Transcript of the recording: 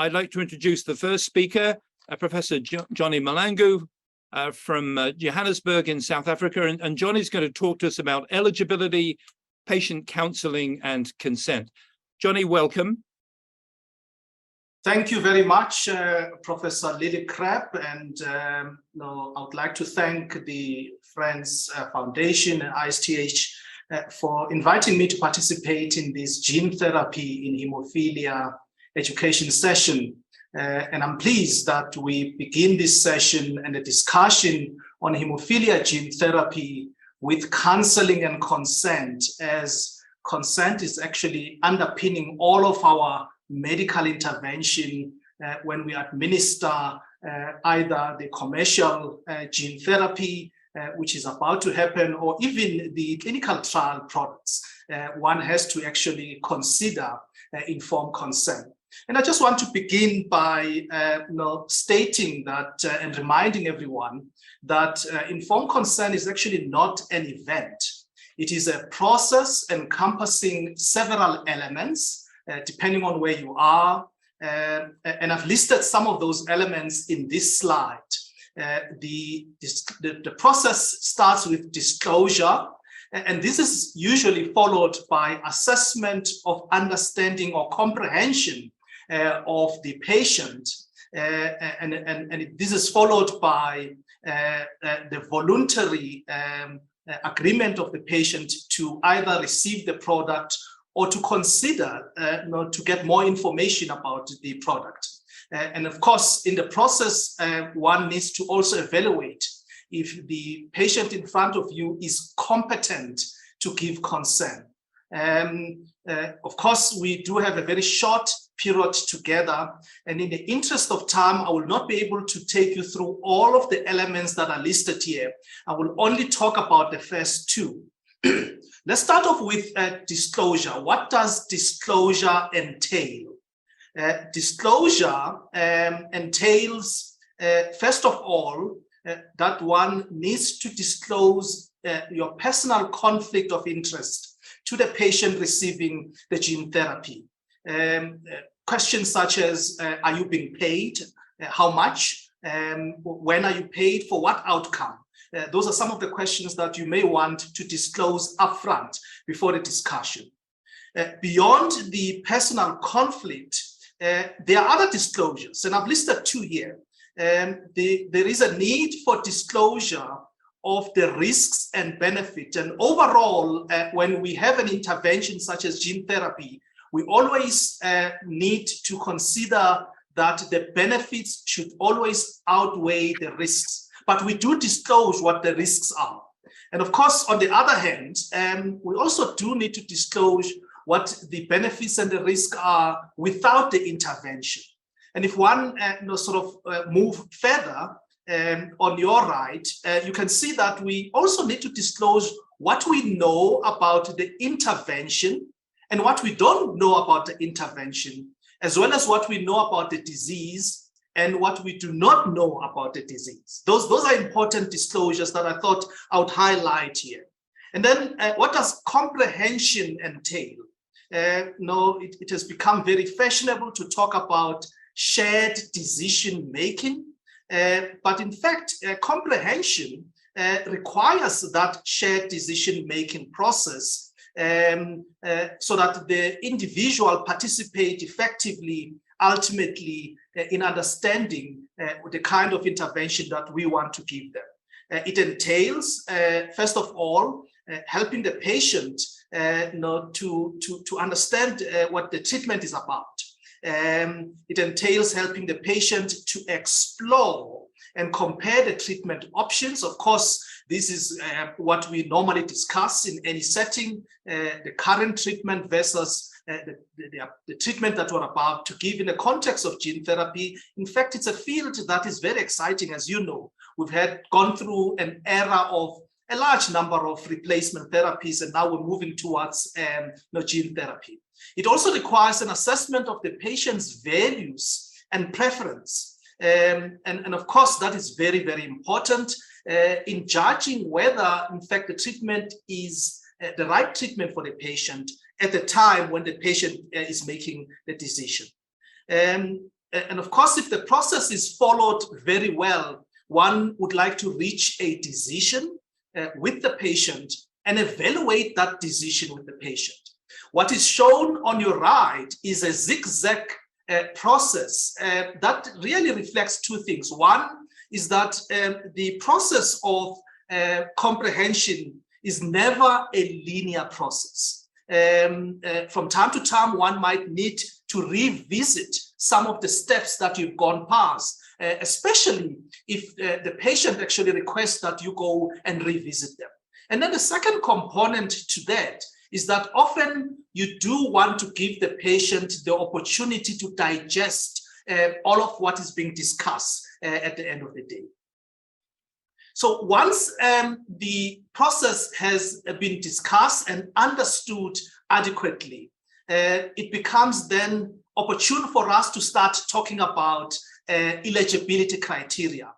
I'd like to introduce the first speaker, Professor Johnny Mahlangu from Johannesburg in South Africa. And Johnny's going to talk to us about eligibility, patient counseling, and consent. Johnny, welcome. Thank you very much, Professor Lillicrap, and I would like to thank the Friends Foundation and ISTH for inviting me to participate in this gene therapy in hemophilia education session. And I'm pleased that we begin this session and a discussion on hemophilia gene therapy with counseling and consent, as consent is actually underpinning all of our medical intervention when we administer either the commercial gene therapy, which is about to happen, or even the clinical trial products. One has to actually consider informed consent. And I just want to begin by stating that and reminding everyone that informed consent is actually not an event. It is a process encompassing several elements depending on where you are. And I've listed some of those elements in this slide. The process starts with disclosure, and this is usually followed by assessment of understanding or comprehension of the patient. And this is followed by the voluntary agreement of the patient to either receive the product or to consider to get more information about the product. And of course, in the process, one needs to also evaluate if the patient in front of you is competent to give consent. Of course, we do have a very short period together, and in the interest of time, I will not be able to take you through all of the elements that are listed here. I will only talk about the first two. Let's start off with disclosure. What does disclosure entail? Disclosure entails, first of all, that one needs to disclose your personal conflict of interest to the patient receiving the gene therapy. Questions such as, are you being paid? How much? When are you paid? For what outcome? Those are some of the questions that you may want to disclose upfront before the discussion. Beyond the personal conflict, there are other disclosures, and I've listed two here. There is a need for disclosure of the risks and benefits. And overall, when we have an intervention such as gene therapy, we always need to consider that the benefits should always outweigh the risks. But we do disclose what the risks are. And of course, on the other hand, we also do need to disclose what the benefits and the risks are without the intervention. And if one move further on your right, you can see that we also need to disclose what we know about the intervention and what we don't know about the intervention, as well as what we know about the disease and what we do not know about the disease. Those are important disclosures that I thought I would highlight here. And then what does comprehension entail? It has become very fashionable to talk about shared decision making, but in fact, comprehension requires that shared decision making process so that the individual participate effectively, ultimately, in understanding the kind of intervention that we want to give them. It entails, first of all, helping the patient to understand what the treatment is about. It entails helping the patient to explore and compare the treatment options. Of course, this is what we normally discuss in any setting, the current treatment versus the treatment that we're about to give in the context of gene therapy. In fact, it's a field that is very exciting. As you know, we've gone through an era of a large number of replacement therapies, and now we're moving towards gene therapy. It also requires an assessment of the patient's values and preference. And of course, that is very, very important in judging whether, in fact, the treatment is the right treatment for the patient at the time when the patient is making the decision. And of course, if the process is followed very well, one would like to reach a decision with the patient and evaluate that decision with the patient. What is shown on your right is a zigzag process that really reflects two things. One is that the process of comprehension is never a linear process. From time to time, one might need to revisit some of the steps that you've gone past, especially if the patient actually requests that you go and revisit them. And then the second component to that is that often you do want to give the patient the opportunity to digest all of what is being discussed at the end of the day. So once the process has been discussed and understood adequately, it becomes then opportune for us to start talking about eligibility criteria.